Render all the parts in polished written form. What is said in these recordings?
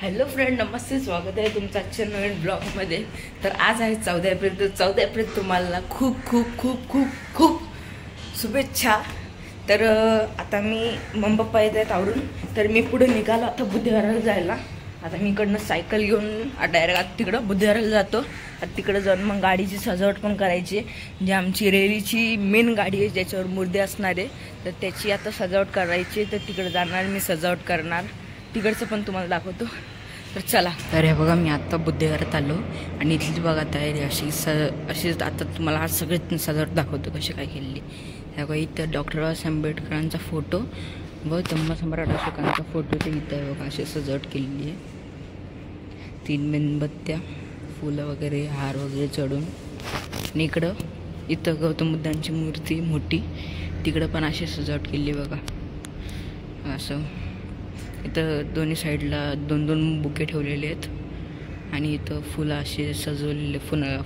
Hello friend, नमस्ते. स्वागत आहे तुमचं आजच्या नवीन ब्लॉगमध्ये. तर आज आहे 14 एप्रिल. तर 14 एप्रिल तुम्हाला खूप खूप खूप खूप खूप शुभेच्छा. तर आता मी पप्पा येत आहेत आवरून. तर मी पुढे निघालो आता बुद्धविहाराला जायला. आता मी इकडनं सायकल घेऊन डायरेक्ट आता तिकडं बुद्धविहाराला जातो. आता तिकडं जाऊन मग गाडीची सजावट पण करायची आहे. जी आमची रेलीची मेन गाडी आहे ज्याच्यावर मूर्ती असणार आहे, तर त्याची आता सजावट करायची. तर तिकडे जाणार, मी सजावट करणार. तिकडचं पण तुम्हाला दाखवतो. तर चला. तर हे बघा, मी आत्ता बुद्धविहारात आलो आणि इथली बघा तयारी अशीच आता तुम्हाला आज सगळे सजावट दाखवतो कशी काय केलेली. हे बघा, इथं डॉक्टर बाबासाहेब आंबेडकरांचा फोटो व धम्मसम्राट अशोकांचा फोटो ते इथं आहे बघा. अशी सजावट केलेली आहे. 3 मेणबत्त्या, फुलं वगैरे, हार वगैरे चढून. आणि इथं गौतम बुद्धांची मूर्ती मोठी, तिकडं पण अशी सजावट केली बघा. असं इथं दोन्ही साईडला 2-2 बुके ठेवलेले आहेत. आणि इथं फुलं असे सजवलेले,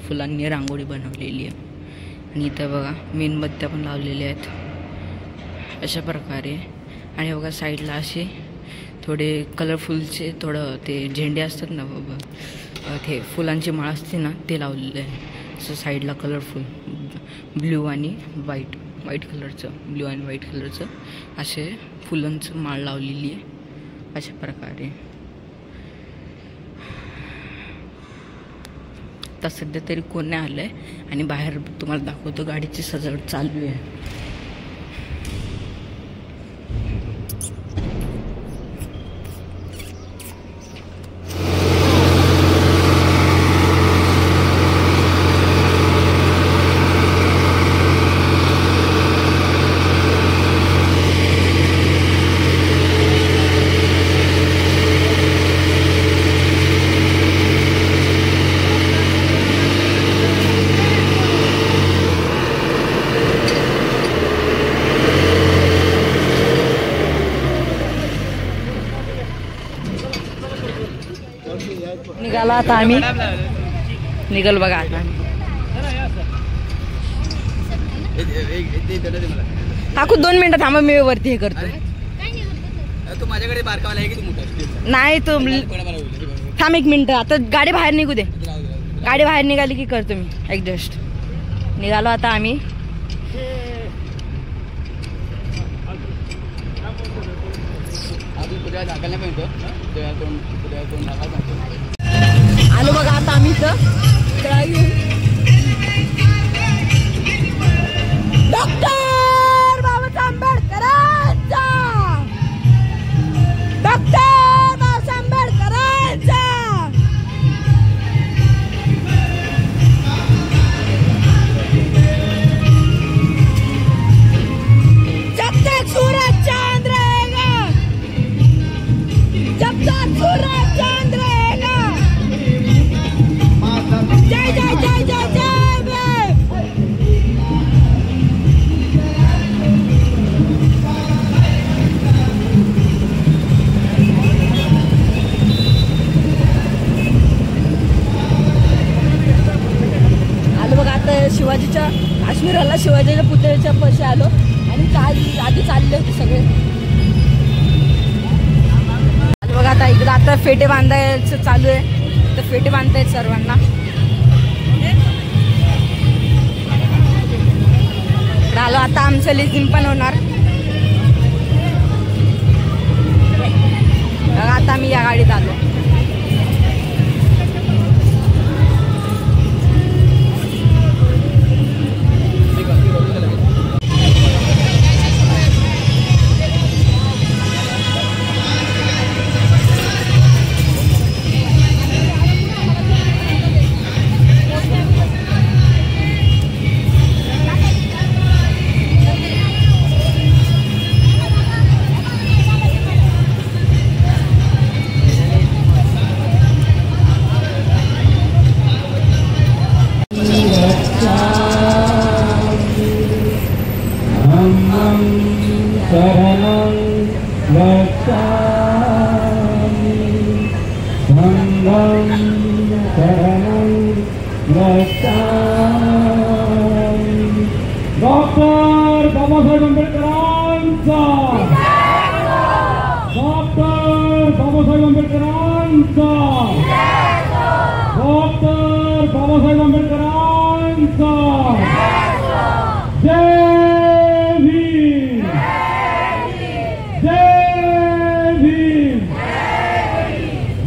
फुलांनी रांगोळी बनवलेली आहे. आणि इथं बघा मेणबत्त्या पण लावलेल्या आहेत अशा प्रकारे. आणि बघा साईडला असे थोडे कलरफुलचे ते झेंडे असतात ना बाबा, ते फुलांची माळ असते ना, ते लावलेलं आहे. असं साईडला कलरफुल ब्ल्यू आणि व्हाईट कलरचं, ब्ल्यू आणि व्हाईट कलरचं असे फुलांचं माळ लावलेली आहे अशा प्रकारे. आता सध्या तरी कोण नाही आलं आहे. आणि बाहेर तुम्हाला दाखवतो गाडीची सजावट चालू आहे. निघाला आता आम्ही, निघाल बघा आता. काकू 2 मिनिटं थांबा, मी वरती हे करतो. नाही तू थांब 1 मिनिट. आता गाडी बाहेर निघू दे. गाडी बाहेर निघाली की करतो मी ॲडजस्ट. निघालो आता आम्ही. आलो बघा आता आम्ही इथं डॉक्टर बाबासाहेब आंबेडकरांचा, डॉक्टर बाबासाहेब आंबेडकरांचा. जब तक सूरज चांद रहेगा, जब तक सूरज चांद रहेगा. जय जय जय जय जय. आलो बघा आता शिवाजीच्या, काश्मीरला शिवाजीच्या पुतळ्याच्या पाशी आलो. आणि आधी चालले होते सगळे. आलो बघा आता इकडे आता फेटे बांधायचं चालू आहे. तर फेटे बांधतायत सर्वांना. आलो आता आमचं लेझिम पण होणार. आता मी या गाडीत आलो. डॉक्टर बाबासाहेब आंबेडकरांचा, डॉक्टर बाबासाहेब आंबेडकरांचा. डॉक्टर बाबासाहेब आंबेडकरांचा जय भीम, जय भीम,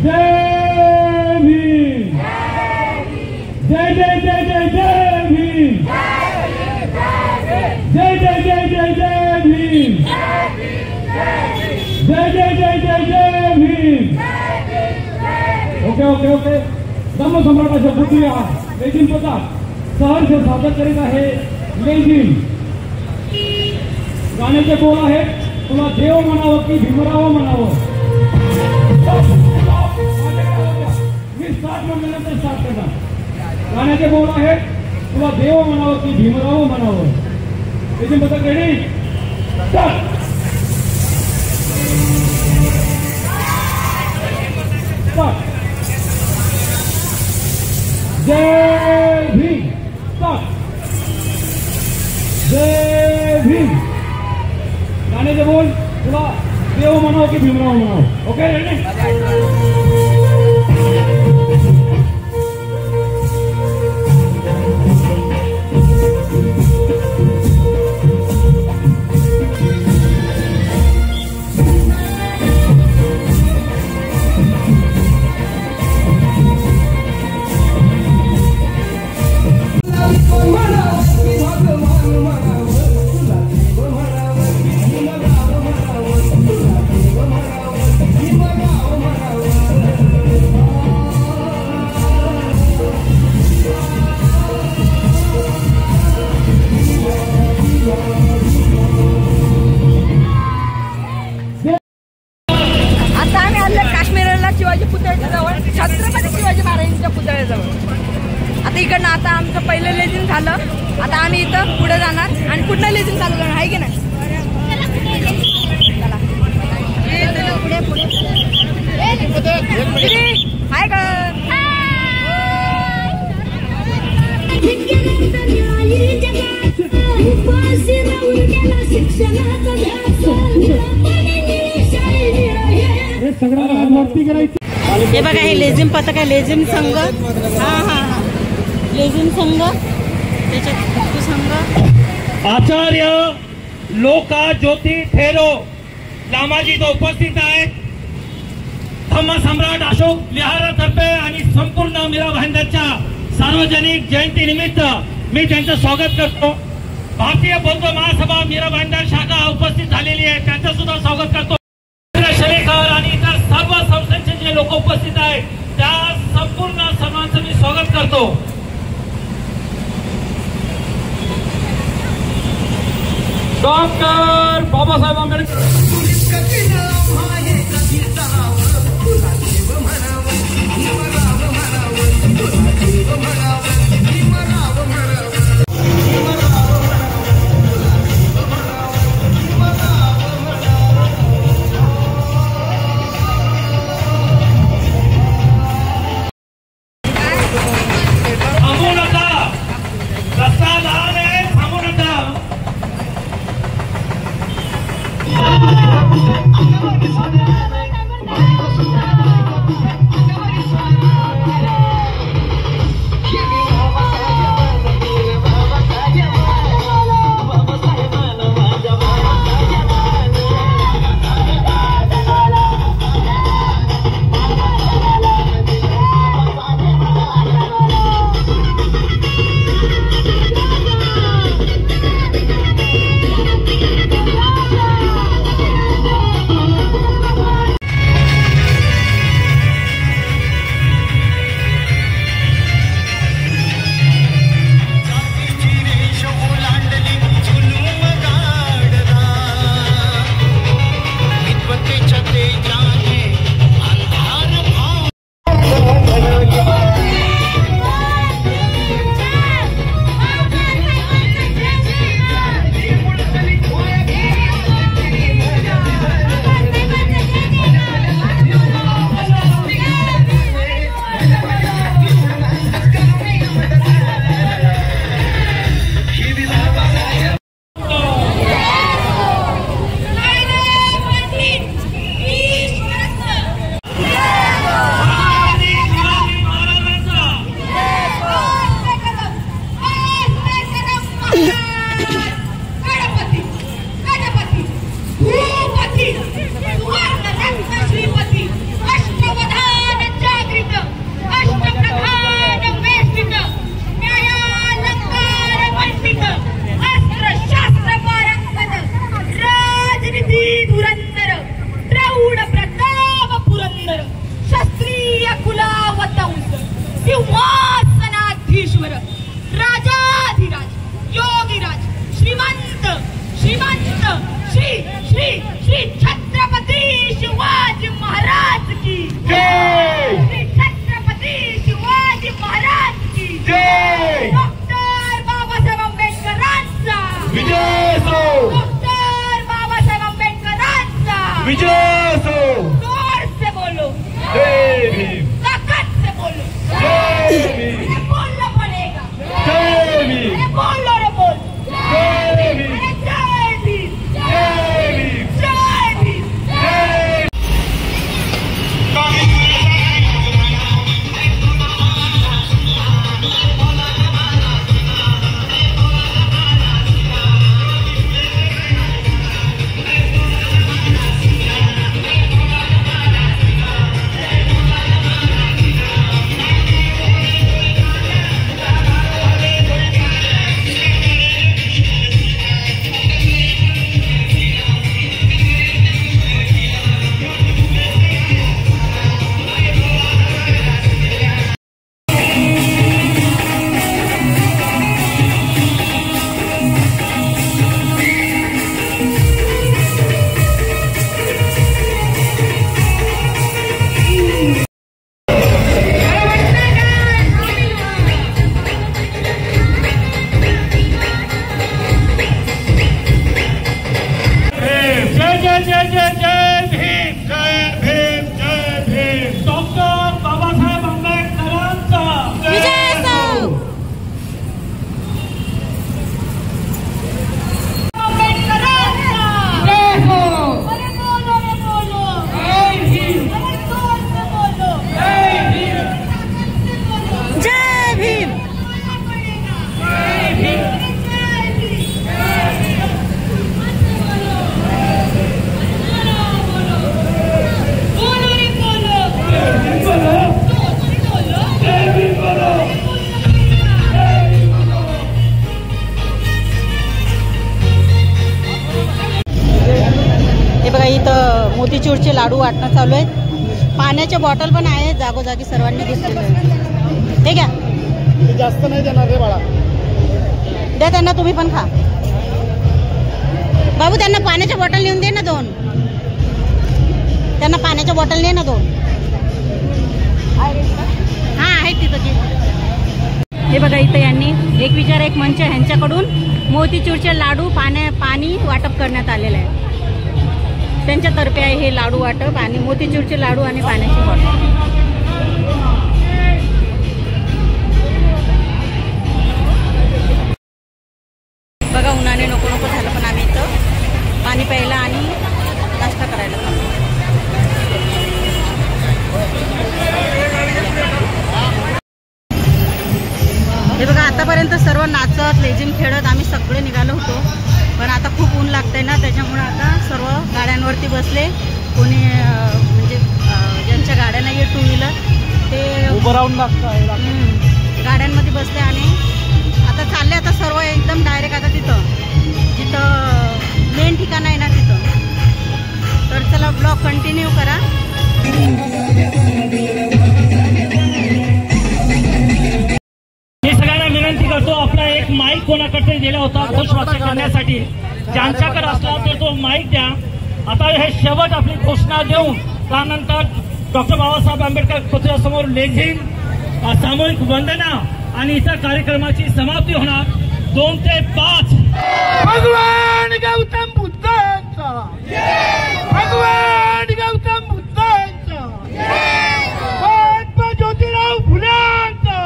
जय भीम, जय जय जय जय जय भीम, जय जय जय जय जय भीम, जय जय जय जय जय भीम. Okay okay okay. धम्म सम्राटाच्या पुतळ्या लेझिम पथक सहर्ष सादर करीत आहे लेझिम. गाण्याचे बोल आहेत, तुला देव म्हणावं की भीमराव म्हणावं. मी स्टार्ट म्हटल्यानंतर स्टार्ट करणार. गाण्याचे बोल आहेत, तुला देव म्हणावं की भीमराव म्हणावं. लेझिम पथक रेडी, स्टार्ट. जय भीम, जय भीम. गाण्याचे बोल, तुला देव म्हणावं की भीमराव म्हणावं. Okay ready. शिवाजी पुतळ्याच्या जवळ, छत्रपती शिवाजी महाराजांच्या पुतळ्याजवळ. आता इकडनं आता आमचं पहिलं लेझिम झालं. आता आम्ही इथं पुढे जाणार आणि पुढलं लेझिम चालू करणार आहे की नाही. पुढे पुढे हाय का. हे बघा, हे लेझिम पथक आहे, लेझिम संघ. हा लेझिम संघ, त्याच्यात संघ. आचार्य लोका ज्योती ठेरो लामाजी तो उपस्थित आहेत. धम्म सम्राट अशोक लिहारातर्फे आणि संपूर्ण मीरा भाईंदरच्या सार्वजनिक जयंती निमित्त मी त्यांचं स्वागत करतो. भारतीय बौद्ध महासभा मीरा भाईंदर शाखा उपस्थित झालेली आहे, त्यांचं सुद्धा स्वागत करतो. शलेकर आणि इतर सर्व संस्थांचे जे लोक उपस्थित आहेत त्या संपूर्ण सर्वांचं मी स्वागत करतो. डॉक्टर बाबासाहेब आंबेडकर. I'm मोतीचूरचे लाडू वाटणं चालू आहेत. पाण्याच्या बॉटल पण आहे जागोजागी सर्वांनी घेतलेलं आहे. हे घ्या. जास्त नाही देणार रे बाळा. द्या त्यांना, तुम्ही पण खा. बाबू त्यांना पाण्याच्या बॉटल नेऊन दे ना 2. त्यांना पाण्याच्या बॉटल ने ना 2. हां आहेत तिथं की. हे बघा इथं यांनी एक विचार एक मंच ह्यांच्याकडून मोतीचूरचे लाडू पाणी वाटप करण्यात आलेलं आहे. त्यांच्यातर्फे आहे हे लाडू वाटप आणि मोतीचूरचे लाडू आणि पाण्याची बॉटल. बघा उन्हाने नको नको झालं पण आम्ही इथं पाणी प्यायला आणि नाश्ता करायला. हे बघा आतापर्यंत सर्व नाचत लेझिम खेळत आम्ही सगळे निघालो होतो, पण आता खूप ऊन लागतंय ना, त्याच्यामुळे आता सर्व गाड्यांवरती बसले. कोणी म्हणजे ज्यांच्या गाड्या नाही आहे 2 व्हीलर ते उभं राहून गाड्यांमध्ये बसले आणि आता चालले. आता सर्व एकदम डायरेक्ट आता जिथं मेन ठिकाण आहे ना तिथं. तर चला ब्लॉग कंटिन्यू करा. मी सगळ्यांना विनंती करतो, आपला एक माईक कोणाकडे दिला होता घोषवाक्य करण्यासाठी, ज्यांच्याकडे असला तर तो माईक द्या. आता हे शेवट आपली घोषणा देऊन त्यानंतर डॉक्टर बाबासाहेब आंबेडकर पुतळ्यासमोर लेझिम, सामूहिक वंदना आणि इतर कार्यक्रमाची समाप्ती होणार. 2 ते 5. भगवान गौतम बुद्धांचा, भगवान गौतम बुद्धांचा, महात्मा ज्योतिराव फुल्यांचा,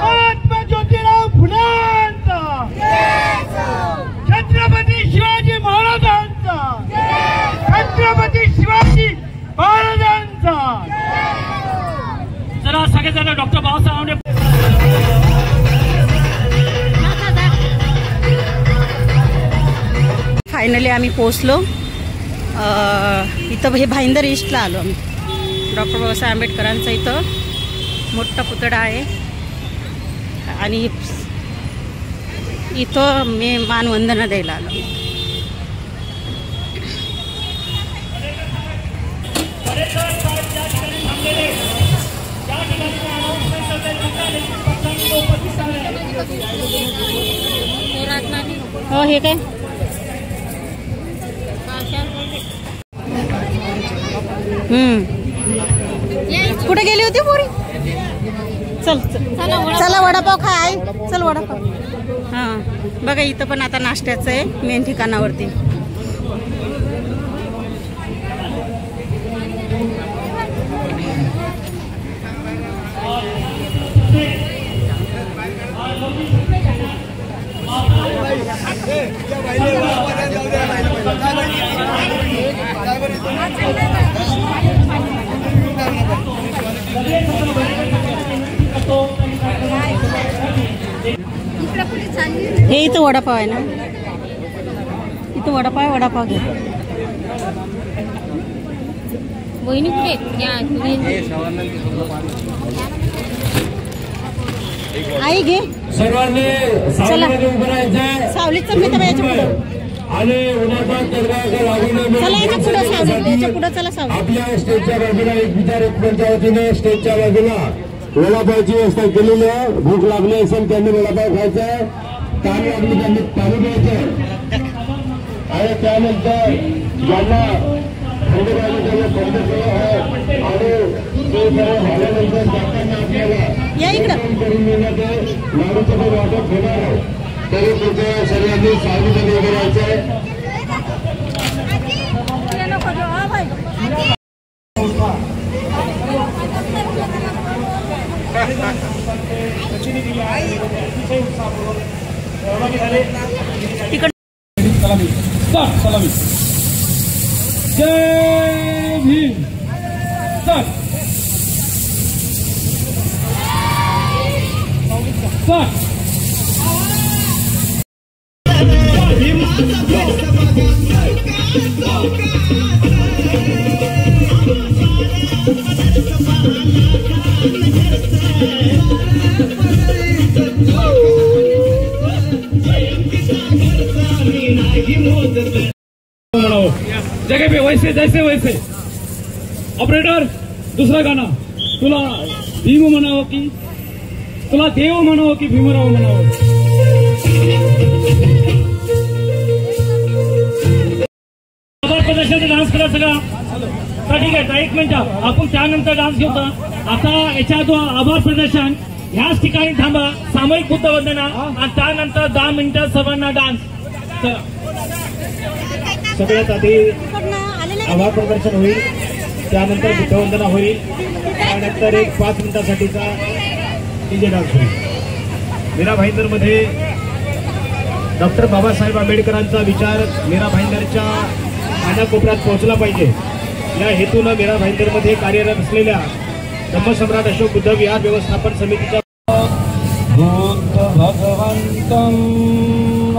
महात्मा ज्योतिराव फुल्यांचा, छत्रपती शिवाजी महाराजांचा, छत्रपती शिवाजी महाराजांचा. जरा सगळेजण डॉक्टर बाबासाहेब आंबेडकर. फायनली आम्ही पोचलो. इथं हे भाईंदर ईस्टला आलो आम्ही. डॉक्टर बाबासाहेब आंबेडकरांचा इथं मोठा पुतळा आहे आणि इथं मी मानवंदना द्यायला आलो. हो हे काय कुठे गेली होती पोरी? चल चला वडापाव खाय. चल वडापाव. हां बघा इथं पण आता नाश्त्याचं आहे मेन ठिकाणावरती. हे इथं वडापाव आहे ना, इथं वडापाव घे. वहिनी कुठे? आई घे. सर्वांनी सावलीत चल. मी तर याच्या पुढे आणि उन्हाचा कडका लागू नये. चला याच्या पुढे सावलीत, याच्या पुढे चला सावलीत. आपल्या स्टेजच्या बाजूला एक विचार एक मंच्या वतीने स्टेजच्या बाजूला वडापावची व्यवस्था केलेली आहे. भूक लागली असेल त्यांनी वडापाव खायचा आहे, ताण लागली त्यांनी पाणी प्यायचं आणि त्यानंतर ज्यांना थंडी लागली त्यांना थंड आहे आणि ते सर्व झाल्यानंतर जाताना आपल्याला या इकडं करून देण्याचे लाडूचं पण वाटप होणार आहे. तरी तुमच्या सर्वांनी सावलीमध्ये उभं राहायचं आहे. सलामी. जय भीम. जगह पे वैसे ऑपरेटर दुसरं गाणं. तुला भीम म्हणावं की तुला देव म्हणावं की भीमराव म्हणावं. आभार प्रदर्शनाचा डान्स करा सगळा. तर ठीक आहे, एक मिनिट आपण त्यानंतर डान्स घेऊ. आता याच्यात आभार प्रदर्शन ह्याच ठिकाणी थांबा, सामूहिक बुद्ध वंदना आणि त्यानंतर 10 मिनिटं सर्वांना डान्स. सगळ्यात आधी आभार प्रदर्शन होईल, त्यानंतर बुद्धवंदना होईल, त्यानंतर एक 5 मिनिटासाठीचा डीजे डान्स होईल. मीरा भाईंदरमध्ये डॉक्टर बाबासाहेब आंबेडकरांचा विचार मीरा भाईंदरच्या कानाकोपऱ्यात पोहोचला पाहिजे या हेतूनं मीरा भाईंदरमध्ये कार्यरत असलेल्या धम्मसम्राट अशोक बुद्ध विहार व्यवस्थापन समितीच्या बुद्ध भगवंतम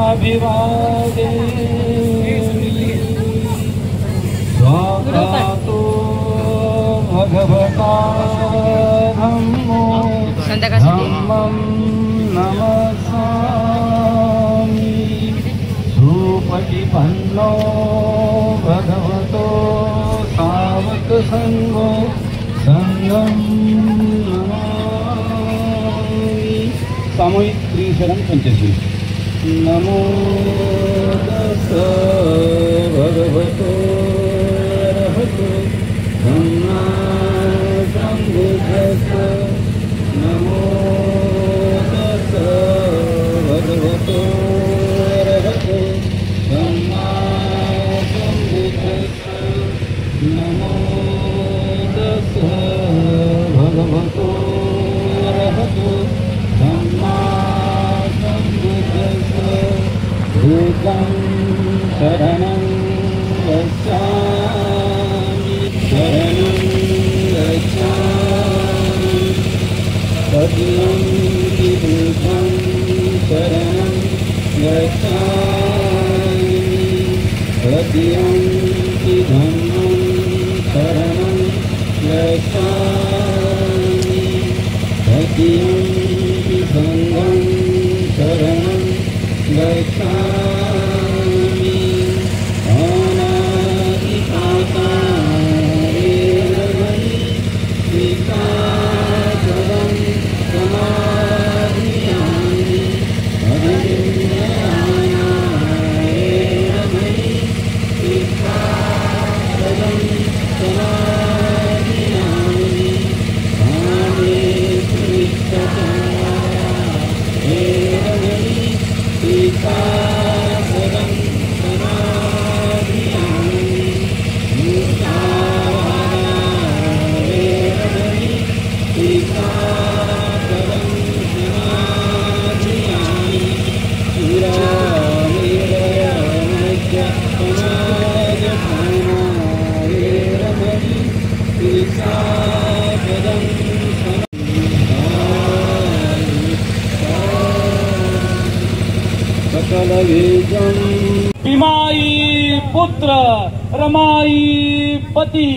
अभिवादे स्वागतो भगवता धम्मो धम्मं नमस्सामि सुपटिपन्नो भगवतो सावक संगो संगम नमामि. सामूहिक त्रिशरण पंचशी. नमो तस्सै भगवतो अरहतो सम्मा सम्बुद्धस्सै. नमो तस्सै भगवतो अरहतो सम्मा सम्बुद्धस्सै. नमो तस्सै भगवतो अरहतो सम्मा सम्बुद्धस्सै. भूतं शरणं गच्छामि शरणं गच्छामि सत्यं भूतं शरणं गच्छामि सत्यं धम्मं शरणं गच्छामि सत्यं संघं शरणं गच्छामि. अनादिकालेन विकासं समाधियामि अनन्ययायेन विकासं समाधियामि. आमे विकासं समाधियामि. विकासं समाधियामि. सुरामेरयमज्ञ समाजखानावेरमणि विकासं सकलवेदं. भीमाई पुत्र रमाई पती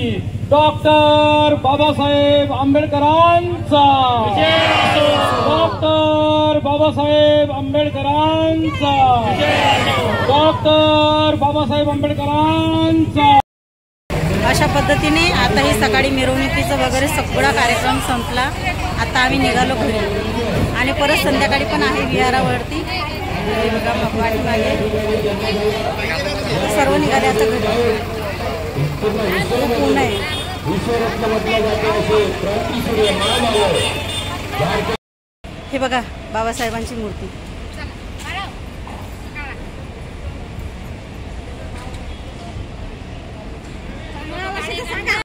डॉक्टर बाबासाहेब आंबेडकरांचा. डॉक्टर बाबासाहेब आंबेडकरांचा. डॉक्टर बाबासाहेब आंबेडकरांचा. अशा पद्धतीने आता ही सकाळी मिरवणुकीचा वगैरे सगळा कार्यक्रम संपला. आता आम्ही निघालो घरी आणि परत संध्याकाळी पण आहे विहारावरती. हे बघा भगवान मागे सर्व निघाले आता घरी. खूप ऊन आहे. हे बघा बाबासाहेबांची मूर्ती.